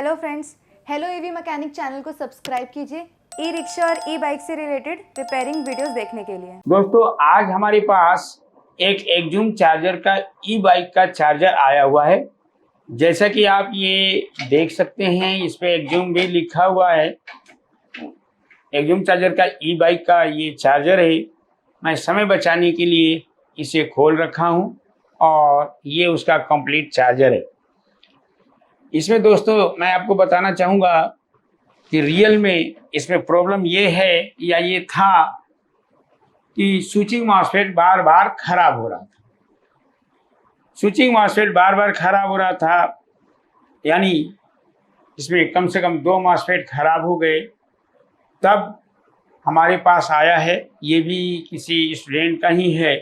Hello friends, hello EV mechanic channel को subscribe कीजिए e rickshaw और ई बाइक से रिलेटेड रिपेयरिंग वीडियोस देखने के लिए। दोस्तों आज हमारे पास एक एक्जूम चार्जर का ई बाइक का चार्जर आया हुआ है। जैसा कि आप ये देख सकते हैं, इस पे एक्जूम भी लिखा हुआ है। एक्जूम चार्जर का ई बाइक का ये चार्जर है। मैं समय बचाने के लिए इसे खोल रखा हूँ और ये उसका कंप्लीट चार्जर है। इसमें दोस्तों मैं आपको बताना चाहूँगा कि रियल में इसमें प्रॉब्लम ये है या ये था कि स्विचिंग मॉसफेट बार बार खराब हो रहा था। स्विचिंग मॉसफेट बार बार खराब हो रहा था, यानी इसमें कम से कम 2 मॉसफेट खराब हो गए। तब हमारे पास आया है, ये भी किसी स्टूडेंट का ही है।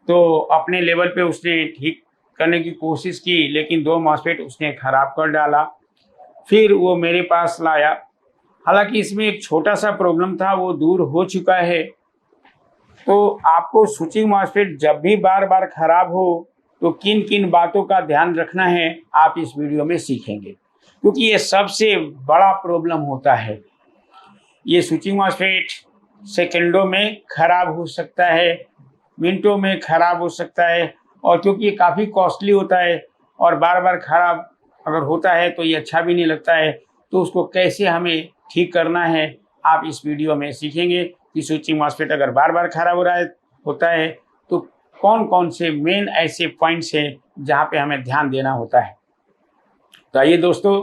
तो अपने लेवल पे उसने ठीक करने की कोशिश की, लेकिन 2 मॉसफेट उसने ख़राब कर डाला। फिर वो मेरे पास लाया। हालांकि इसमें एक छोटा सा प्रॉब्लम था, वो दूर हो चुका है। तो आपको स्विचिंग मॉसफेट जब भी बार बार ख़राब हो तो किन किन बातों का ध्यान रखना है आप इस वीडियो में सीखेंगे, क्योंकि ये सबसे बड़ा प्रॉब्लम होता है। ये स्विचिंग मॉसफेट सेकंडों में ख़राब हो सकता है, मिनटों में ख़राब हो सकता है, और क्योंकि ये काफ़ी कॉस्टली होता है और बार बार ख़राब अगर होता है तो ये अच्छा भी नहीं लगता है। तो उसको कैसे हमें ठीक करना है आप इस वीडियो में सीखेंगे कि स्विचिंग मॉसफेट अगर बार बार ख़राब होता है तो कौन कौन से मेन ऐसे पॉइंट्स हैं जहाँ पे हमें ध्यान देना होता है। तो आइए दोस्तों,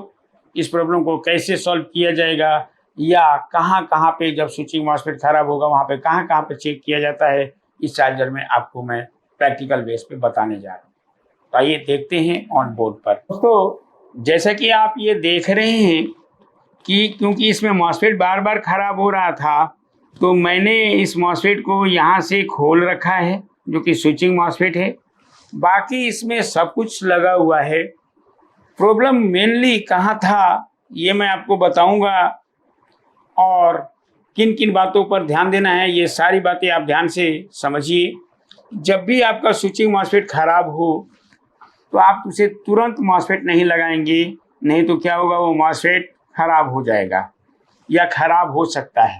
इस प्रॉब्लम को कैसे सॉल्व किया जाएगा या कहाँ कहाँ पे जब स्विचिंग मॉसफेट ख़राब होगा वहाँ पे कहाँ कहाँ पे चेक किया जाता है, इस चार्जर में आपको मैं प्रैक्टिकल बेस पे बताने जा रहा हूँ। तो आइए देखते हैं ऑन बोर्ड पर। दोस्तों जैसा कि आप ये देख रहे हैं कि क्योंकि इसमें मॉसफेट बार बार ख़राब हो रहा था, तो मैंने इस मॉसफेट को यहाँ से खोल रखा है, जो कि स्विचिंग मॉसफेट है। बाकी इसमें सब कुछ लगा हुआ है। प्रॉब्लम मेनली कहाँ था ये मैं आपको बताऊंगा, और किन किन बातों पर ध्यान देना है ये सारी बातें आप ध्यान से समझिए। जब भी आपका स्विचिंग मॉसफेट ख़राब हो तो आप उसे तुरंत मॉसफेट नहीं लगाएंगे, नहीं तो क्या होगा, वो मॉसफेट ख़राब हो जाएगा या ख़राब हो सकता है।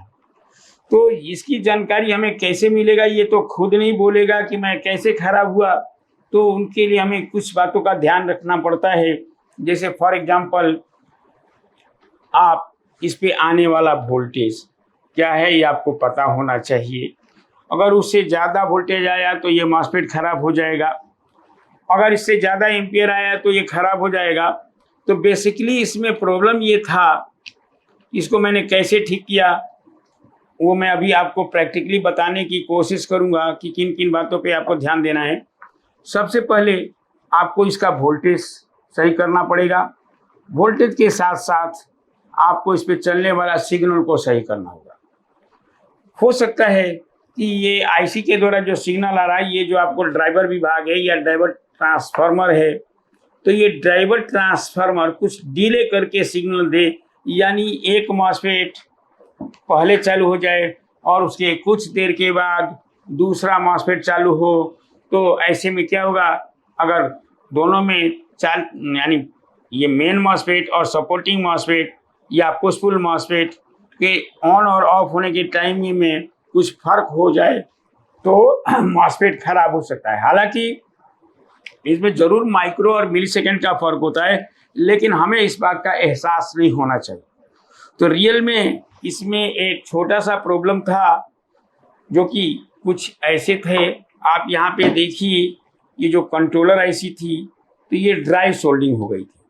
तो इसकी जानकारी हमें कैसे मिलेगा, ये तो खुद नहीं बोलेगा कि मैं कैसे ख़राब हुआ। तो उनके लिए हमें कुछ बातों का ध्यान रखना पड़ता है। जैसे फॉर एग्जांपल, आप इस पे आने वाला वोल्टेज क्या है ये आपको पता होना चाहिए। अगर उससे ज़्यादा वोल्टेज आया तो ये मॉसफेट ख़राब हो जाएगा, अगर इससे ज़्यादा एम्पियर आया तो ये ख़राब हो जाएगा। तो बेसिकली इसमें प्रॉब्लम ये था, इसको मैंने कैसे ठीक किया वो मैं अभी आपको प्रैक्टिकली बताने की कोशिश करूँगा कि किन किन बातों पे आपको ध्यान देना है। सबसे पहले आपको इसका वोल्टेज सही करना पड़ेगा। वोल्टेज के साथ साथ आपको इस पे चलने वाला सिग्नल को सही करना होगा। हो सकता है कि ये आईसी के द्वारा जो सिग्नल आ रहा है, ये जो आपको ड्राइवर विभाग है या ड्राइवर ट्रांसफार्मर है, तो ये ड्राइवर ट्रांसफार्मर कुछ डिले करके सिग्नल दे, यानी एक मॉसफेट पहले चालू हो जाए और उसके कुछ देर के बाद दूसरा मॉसफेट चालू हो। तो ऐसे में क्या होगा, अगर दोनों में यानी ये मेन मॉसफेट और सपोर्टिंग मॉसफेट या पुशपुल मॉसफेट के ऑन और ऑफ होने के टाइम में कुछ फर्क हो जाए तो मॉसफेट खराब हो सकता है। हालांकि इसमें ज़रूर माइक्रो और मिली सेकेंड का फ़र्क होता है, लेकिन हमें इस बात का एहसास नहीं होना चाहिए। तो रियल में इसमें एक छोटा सा प्रॉब्लम था, जो कि कुछ ऐसे थे। आप यहाँ पे देखिए, ये जो कंट्रोलर आईसी थी तो ये ड्राई सोल्डिंग हो गई थी।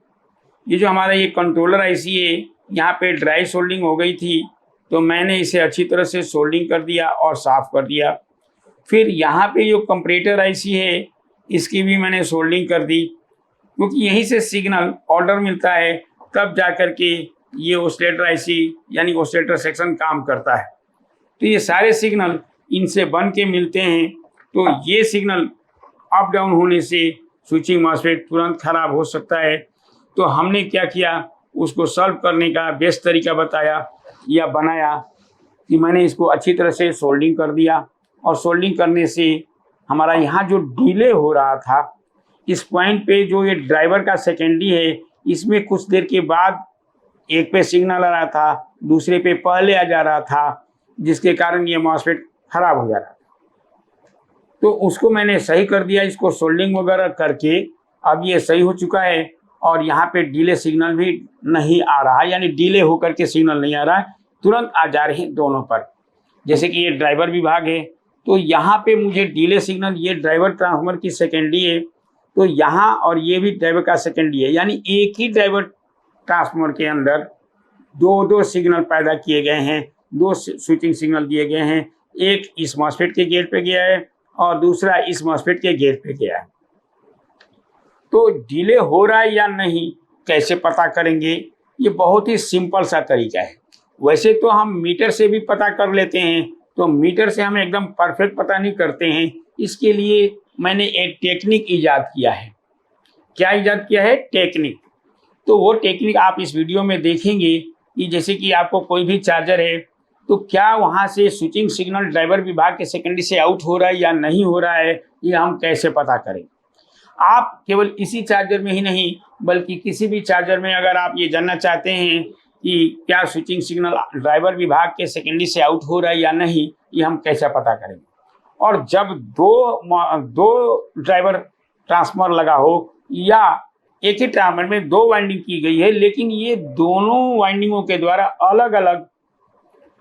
ये जो हमारा ये कंट्रोलर आईसी है, यहाँ पे ड्राई सोल्डिंग हो गई थी। तो मैंने इसे अच्छी तरह से सोल्डिंग कर दिया और साफ़ कर दिया। फिर यहाँ पे जो कंपैरेटर आईसी है, इसकी भी मैंने सोल्डिंग कर दी, क्योंकि यहीं से सिग्नल ऑर्डर मिलता है, तब जा कर के ये ऑसिलेटर आईसी यानी ऑसिलेटर सेक्शन काम करता है। तो ये सारे सिग्नल इनसे बन के मिलते हैं। तो ये सिग्नल अप डाउन होने से स्विचिंग मॉसफेट तुरंत ख़राब हो सकता है। तो हमने क्या किया, उसको सॉल्व करने का बेस्ट तरीका बताया या बनाया कि मैंने इसको अच्छी तरह से सोल्डिंग कर दिया, और सोल्डिंग करने से हमारा यहाँ जो डिले हो रहा था, इस पॉइंट पे जो ये ड्राइवर का सेकेंडरी है इसमें कुछ देर के बाद एक पे सिग्नल आ रहा था, दूसरे पे पहले आ जा रहा था, जिसके कारण ये मॉसफेट खराब हो जा रहा था। तो उसको मैंने सही कर दिया, इसको सोल्डिंग वगैरह करके अब ये सही हो चुका है और यहाँ पे डिले सिग्नल भी नहीं आ रहा है, यानी डिले होकर के सिग्नल नहीं आ रहा है, तुरंत आ जा रहे हैं दोनों पर। जैसे कि ये ड्राइवर विभाग है तो यहाँ पे मुझे डिले सिग्नल, ये ड्राइवर ट्रांसफार्मर की सेकेंडरी है तो यहाँ, और ये भी ड्राइवर का सेकेंडरी है, यानी एक ही ड्राइवर ट्रांसफार्मर के अंदर दो सिग्नल पैदा किए गए हैं, दो स्विचिंग सिग्नल दिए गए हैं। एक इस मॉसफेट के गेट पे गया है और दूसरा इस मॉसफेट के गेट पे गया है। तो डिले हो रहा है या नहीं कैसे पता करेंगे? ये बहुत ही सिंपल सा तरीका है। वैसे तो हम मीटर से भी पता कर लेते हैं, तो मीटर से हम एकदम परफेक्ट पता नहीं करते हैं। इसके लिए मैंने एक टेक्निक ईजाद किया है। क्या ईजाद किया है? टेक्निक। तो वो टेक्निक आप इस वीडियो में देखेंगे कि जैसे कि आपको कोई भी चार्जर है तो क्या वहाँ से स्विचिंग सिग्नल ड्राइवर विभाग के सेकेंडरी से आउट हो रहा है या नहीं हो रहा है, ये हम कैसे पता करें। आप केवल इसी चार्जर में ही नहीं बल्कि किसी भी चार्जर में अगर आप ये जानना चाहते हैं कि क्या स्विचिंग सिग्नल ड्राइवर विभाग के सेकेंडरी से आउट हो रहा है या नहीं, ये हम कैसे पता करेंगे। और जब दो ड्राइवर ट्रांसफार्मर लगा हो या एक ही ट्रांसफार्मर में दो वाइंडिंग की गई है, लेकिन ये दोनों वाइंडिंगों के द्वारा अलग अलग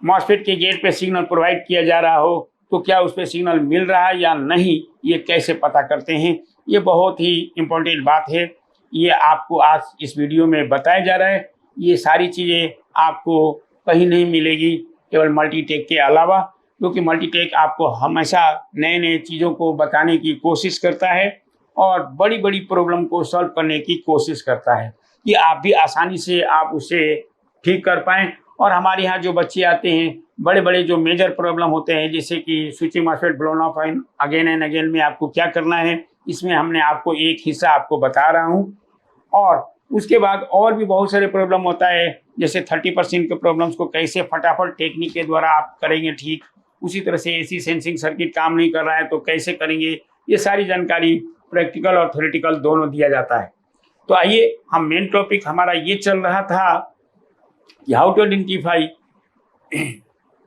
मॉसफेट के गेट पे सिग्नल प्रोवाइड किया जा रहा हो, तो क्या उस पर सिग्नल मिल रहा है या नहीं, ये कैसे पता करते हैं। ये बहुत ही इम्पोर्टेंट बात है, ये आपको आज इस वीडियो में बताया जा रहा है। ये सारी चीज़ें आपको कहीं नहीं मिलेगी केवल मल्टीटेक के अलावा, क्योंकि मल्टीटेक आपको हमेशा नए नए चीज़ों को बताने की कोशिश करता है और बड़ी बड़ी प्रॉब्लम को सॉल्व करने की कोशिश करता है कि आप भी आसानी से आप उसे ठीक कर पाएँ। और हमारे यहाँ जो बच्चे आते हैं, बड़े बड़े जो मेजर प्रॉब्लम होते हैं, जैसे कि switching MOSFET blown of again and again में आपको क्या करना है, इसमें हमने आपको एक हिस्सा आपको बता रहा हूँ। और उसके बाद और भी बहुत सारे प्रॉब्लम होता है, जैसे 30% के प्रॉब्लम्स को कैसे फटाफट टेक्निक के द्वारा आप करेंगे ठीक। उसी तरह से एसी सेंसिंग सर्किट काम नहीं कर रहा है तो कैसे करेंगे, ये सारी जानकारी प्रैक्टिकल और थ्योरेटिकल दोनों दिया जाता है। तो आइए, हम मेन टॉपिक हमारा ये चल रहा था कि how to identify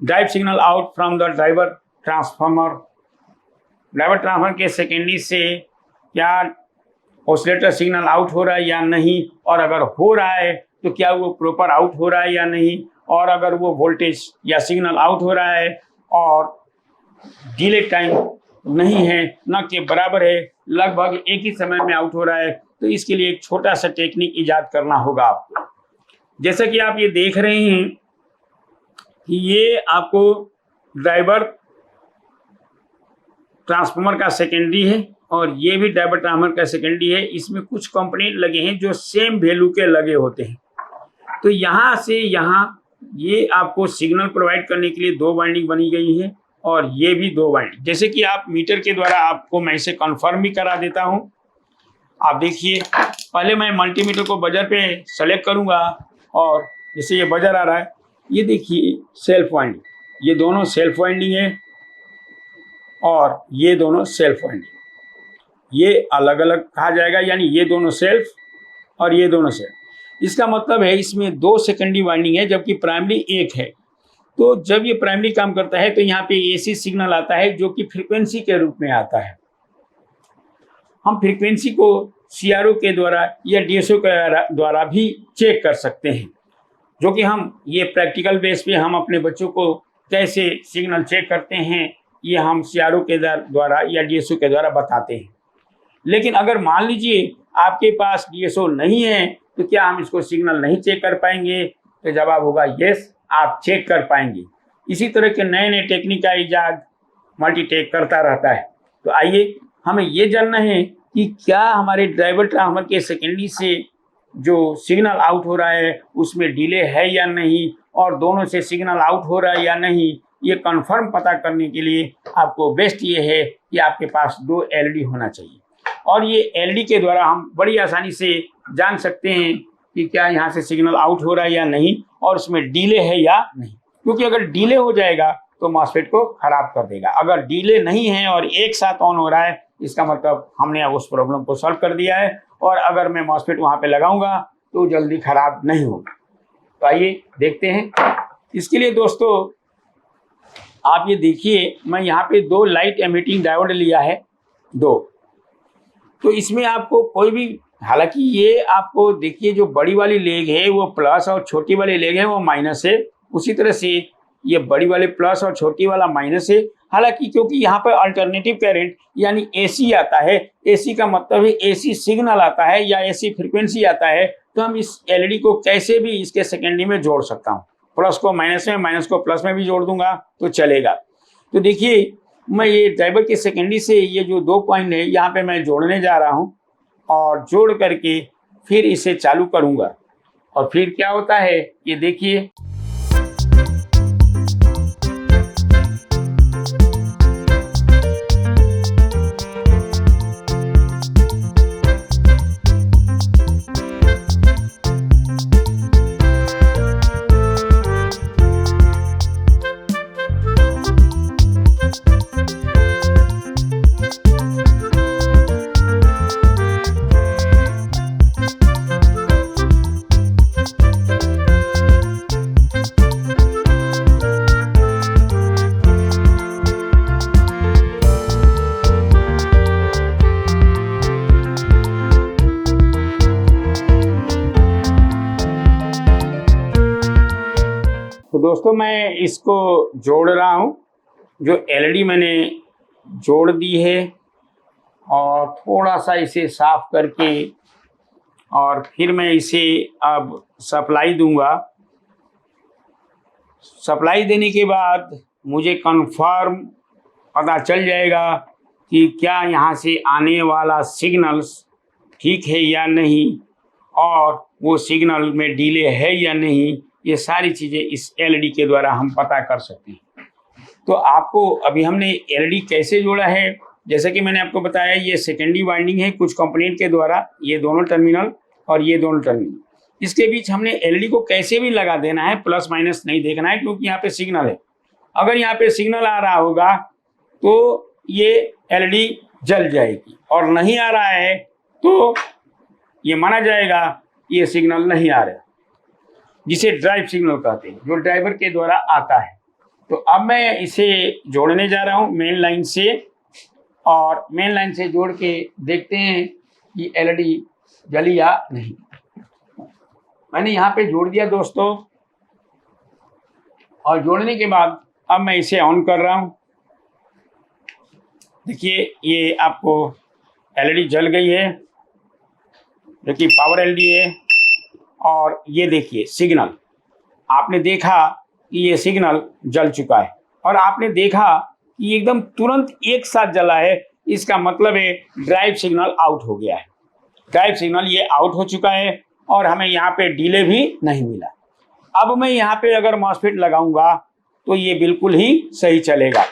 drive signal out from the driver transformer. Driver transformer के सेकेंडरी से क्या ऑसिलेटर सिग्नल आउट हो रहा है या नहीं, और अगर हो रहा है तो क्या वो प्रॉपर आउट हो रहा है या नहीं, और अगर वो वोल्टेज या सिग्नल आउट हो रहा है और डिले टाइम नहीं है, न के बराबर है, लगभग एक ही समय में आउट हो रहा है, तो इसके लिए एक छोटा सा टेक्निक ईजाद करना होगा आपको। जैसा कि आप ये देख रहे हैं कि ये आपको ड्राइवर ट्रांसफार्मर का सेकेंडरी है और ये भी ड्राइवर ट्रांसफार्मर का सेकेंडरी है। इसमें कुछ कंपोनेंट लगे हैं जो सेम वैल्यू के लगे होते हैं। तो यहाँ से यहाँ ये आपको सिग्नल प्रोवाइड करने के लिए दो वाइंडिंग बनी गई है और ये भी दो वाइंडिंग। जैसे कि आप मीटर के द्वारा आपको मैं इसे कन्फर्म भी करा देता हूँ। आप देखिए, पहले मैं मल्टीमीटर को बजर पे सेलेक्ट करूँगा और जैसे ये बजर आ रहा है, ये देखिए सेल्फ वाइंडिंग, ये दोनों सेल्फ वाइंडिंग है और ये दोनों सेल्फ वाइंडिंग, ये अलग अलग कहा जाएगा, यानी ये दोनों सेल्फ और ये दोनों सेल्फ। इसका मतलब है इसमें दो सेकेंडरी वाइंडिंग है जबकि प्राइमरी एक है। तो जब ये प्राइमरी काम करता है तो यहाँ पे एसी सिग्नल आता है जो कि फ्रीक्वेंसी के रूप में आता है। हम फ्रीक्वेंसी को सीआरओ के द्वारा या डीएसओ के द्वारा भी चेक कर सकते हैं, जो कि हम ये प्रैक्टिकल बेस पे हम अपने बच्चों को कैसे सिग्नल चेक करते हैं, ये हम सीआरओ के द्वारा या डीएसओ के द्वारा बताते हैं। लेकिन अगर मान लीजिए आपके पास डीएसओ नहीं है तो क्या हम इसको सिग्नल नहीं चेक कर पाएंगे? तो जवाब होगा यस, आप चेक कर पाएंगे। इसी तरह के नए नए टेक्निक का ईजाद मल्टीटेक करता रहता है। तो आइए, हमें ये जानना है कि क्या हमारे ड्राइवर ट्रांसफार्मर के सेकेंडरी से जो सिग्नल आउट हो रहा है उसमें डिले है या नहीं, और दोनों से सिग्नल आउट हो रहा है या नहीं, ये कंफर्म पता करने के लिए आपको बेस्ट ये है कि आपके पास दो एलईडी होना चाहिए। और ये एलईडी के द्वारा हम बड़ी आसानी से जान सकते हैं कि क्या यहाँ से सिग्नल आउट हो रहा है या नहीं और उसमें डिले है या नहीं। क्योंकि अगर डिले हो जाएगा तो मॉसफेट को खराब कर देगा। अगर डिले नहीं है और एक साथ ऑन हो रहा है, इसका मतलब हमने उस प्रॉब्लम को सॉल्व कर दिया है। और अगर मैं मॉसफेट वहाँ पे लगाऊंगा तो जल्दी खराब नहीं होगा। तो आइए देखते हैं। इसके लिए दोस्तों आप ये देखिए, मैं यहाँ पे 2 लाइट एमिटिंग डायोड लिया है, 2। तो इसमें आपको कोई भी, हालांकि ये आपको देखिए जो बड़ी वाली लेग है वो प्लस और छोटी वाली लेग है वो माइनस है, उसी तरह से ये बड़ी वाले प्लस और छोटी वाला माइनस है। हालांकि क्योंकि यहाँ पर अल्टरनेटिव करंट यानी एसी आता है, एसी का मतलब है एसी सिग्नल आता है या एसी फ्रीक्वेंसी आता है, तो हम इस एलईडी को कैसे भी इसके सेकेंडरी में जोड़ सकता हूँ। प्लस को माइनस में, माइनस को प्लस में भी जोड़ दूंगा तो चलेगा। तो देखिए मैं ये ड्राइवर के सेकेंडरी से ये जो 2 पॉइंट है यहाँ पे मैं जोड़ने जा रहा हूँ और जोड़ करके फिर इसे चालू करूँगा और फिर क्या होता है ये देखिए। तो दोस्तों मैं इसको जोड़ रहा हूँ, जो एलईडी मैंने जोड़ दी है, और थोड़ा सा इसे साफ करके और फिर मैं इसे अब सप्लाई दूंगा। सप्लाई देने के बाद मुझे कंफर्म पता चल जाएगा कि क्या यहाँ से आने वाला सिग्नल्स ठीक है या नहीं, और वो सिग्नल में डिले है या नहीं। ये सारी चीज़ें इस एलईडी के द्वारा हम पता कर सकते हैं। तो आपको अभी हमने एलईडी कैसे जोड़ा है, जैसे कि मैंने आपको बताया, ये सेकेंडरी वाइंडिंग है कुछ कंपोनेंट के द्वारा, ये दोनों टर्मिनल और ये दोनों टर्मिनल, इसके बीच हमने एलईडी को कैसे भी लगा देना है, प्लस माइनस नहीं देखना है, क्योंकि यहाँ पे सिग्नल है। अगर यहाँ पे सिग्नल आ रहा होगा तो ये एलईडी जल जाएगी, और नहीं आ रहा है तो ये माना जाएगा ये सिग्नल नहीं आ रहा, जिसे ड्राइव सिग्नल कहते हैं, जो ड्राइवर के द्वारा आता है। तो अब मैं इसे जोड़ने जा रहा हूँ मेन लाइन से, और मेन लाइन से जोड़ के देखते हैं कि एलईडी जली या नहीं। मैंने यहाँ पे जोड़ दिया दोस्तों, और जोड़ने के बाद अब मैं इसे ऑन कर रहा हूँ। देखिए ये आपको एलईडी जल गई है, जो कि पावर एलईडी है। और ये देखिए सिग्नल, आपने देखा कि ये सिग्नल जल चुका है, और आपने देखा कि एकदम तुरंत एक साथ जला है। इसका मतलब है ड्राइव सिग्नल आउट हो गया है, ड्राइव सिग्नल ये आउट हो चुका है, और हमें यहाँ पे डिले भी नहीं मिला। अब मैं यहाँ पे अगर मॉसफेट लगाऊंगा तो ये बिल्कुल ही सही चलेगा।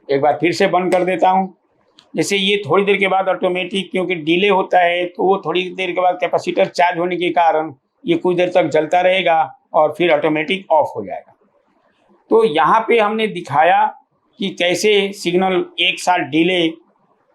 एक बार फिर से बंद कर देता हूँ। जैसे ये थोड़ी देर के बाद ऑटोमेटिक, क्योंकि डिले होता है तो वो थोड़ी देर के बाद कैपेसिटर चार्ज होने के कारण ये कुछ देर तक जलता रहेगा और फिर ऑटोमेटिक ऑफ हो जाएगा। तो यहाँ पे हमने दिखाया कि कैसे सिग्नल एक साथ डिले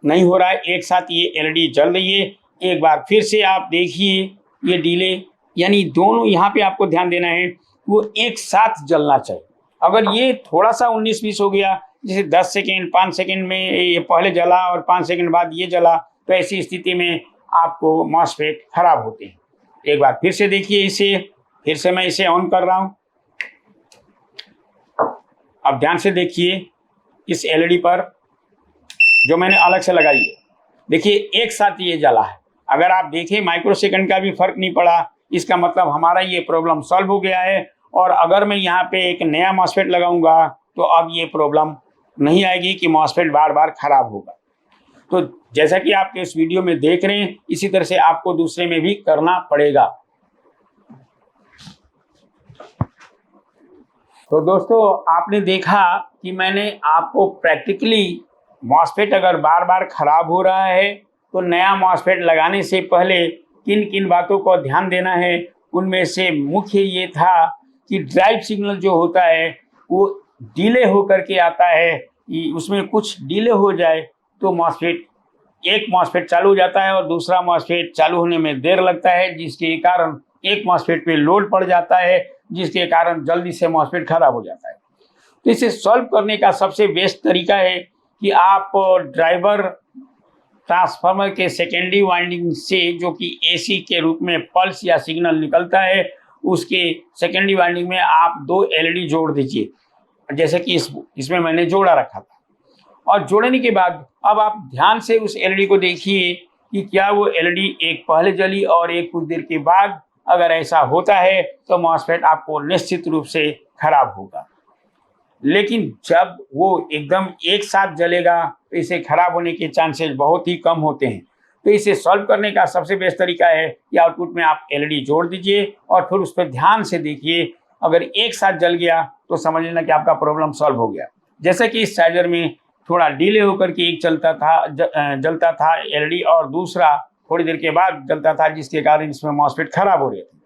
नहीं हो रहा है, एक साथ ये एलईडी जल रही है। एक बार फिर से आप देखिए ये डिले, यानी दोनों यहाँ पे आपको ध्यान देना है, वो एक साथ जलना चाहिए। अगर ये थोड़ा सा 19-20 हो गया, जैसे 10 सेकेंड 5 सेकेंड में ये पहले जला और 5 सेकेंड बाद ये जला, तो ऐसी स्थिति में आपको मॉसफेट खराब होते हैं। एक बार फिर से देखिए इसे, फिर से मैं इसे ऑन कर रहा हूँ। अब ध्यान से देखिए इस एलईडी पर जो मैंने अलग से लगाई है, देखिए एक साथ ये जला है। अगर आप देखें माइक्रो सेकंड का भी फर्क नहीं पड़ा, इसका मतलब हमारा ये प्रॉब्लम सॉल्व हो गया है। और अगर मैं यहाँ पे एक नया मॉसफेट लगाऊंगा तो अब ये प्रॉब्लम नहीं आएगी कि मॉसफेट बार बार खराब होगा। तो जैसा कि आप इस वीडियो में देख रहे हैं, इसी तरह से आपको दूसरे में भी करना पड़ेगा। तो दोस्तों आपने देखा कि मैंने आपको प्रैक्टिकली मॉसफेट अगर बार बार खराब हो रहा है तो नया मॉसफेट लगाने से पहले किन किन बातों को ध्यान देना है। उनमें से मुख्य ये था कि ड्राइव सिग्नल जो होता है वो डिले होकर के आता है, कि उसमें कुछ डिले हो जाए तो मॉसफेट, एक मॉसफेट चालू हो जाता है और दूसरा मॉसफेट चालू होने में देर लगता है, जिसके कारण एक मॉस्फेट पे लोड पड़ जाता है, जिसके कारण जल्दी से मॉस्फेट खराब हो जाता है। तो इसे सॉल्व करने का सबसे बेस्ट तरीका है कि आप ड्राइवर ट्रांसफार्मर के सेकेंडरी वाइंडिंग से, जो कि एसी के रूप में पल्स या सिग्नल निकलता है, उसके सेकेंडरी वाइंडिंग में आप 2 एलईडी जोड़ दीजिए, जैसे कि इसमें मैंने जोड़ा रखा था। और जोड़ने के बाद अब आप ध्यान से उस एलईडी को देखिए कि क्या वो एलईडी एक पहले जली और एक कुछ देर के बाद। अगर ऐसा होता है तो मॉसफेट आपको निश्चित रूप से खराब होगा। लेकिन जब वो एकदम एक साथ जलेगा तो इसे खराब होने के चांसेस बहुत ही कम होते हैं। तो इसे सॉल्व करने का सबसे बेस्ट तरीका है कि आउटपुट में आप एलईडी जोड़ दीजिए और फिर उस पर ध्यान से देखिए। अगर एक साथ जल गया तो समझ लेना कि आपका प्रॉब्लम सॉल्व हो गया। जैसे कि इस चार्जर में थोड़ा डिले होकर के एक जलता था एलईडी और दूसरा थोड़ी देर के बाद जलता था, जिसके कारण इसमें मॉसफेट खराब हो रहे थे।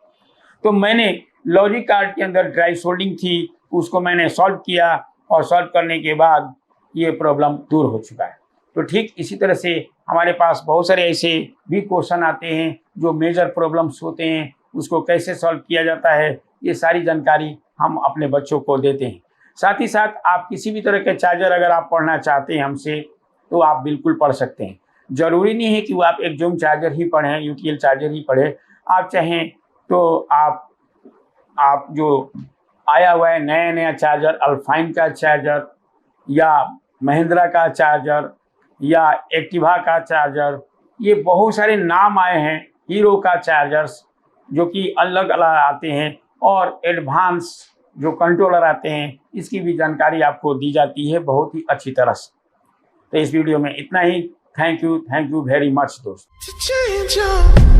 तो मैंने लॉजिक कार्ड के अंदर ड्राई सोल्डिंग थी, उसको मैंने सॉल्व किया और सॉल्व करने के बाद ये प्रॉब्लम दूर हो चुका है। तो ठीक इसी तरह से हमारे पास बहुत सारे ऐसे भी क्वेश्चन आते हैं जो मेजर प्रॉब्लम्स होते हैं, उसको कैसे सॉल्व किया जाता है, ये सारी जानकारी हम अपने बच्चों को देते हैं। साथ ही साथ आप किसी भी तरह के चार्जर अगर आप पढ़ना चाहते हैं हमसे, तो आप बिल्कुल पढ़ सकते हैं। ज़रूरी नहीं है कि वो आप एक जूम चार्जर ही पढ़ें, यूटीएल चार्जर ही पढ़ें। आप चाहें तो आप जो आया हुआ है नया नया चार्जर, अल्फाइन का चार्जर या महिंद्रा का चार्जर या एक्टिवा का चार्जर, ये बहुत सारे नाम आए हैं, हीरो का चार्जर्स जो कि अलग अलग आते हैं, और एडवांस जो कंट्रोलर आते हैं, इसकी भी जानकारी आपको दी जाती है बहुत ही अच्छी तरह से। तो इस वीडियो में इतना ही। थैंक यू वेरी मच दोस्तों।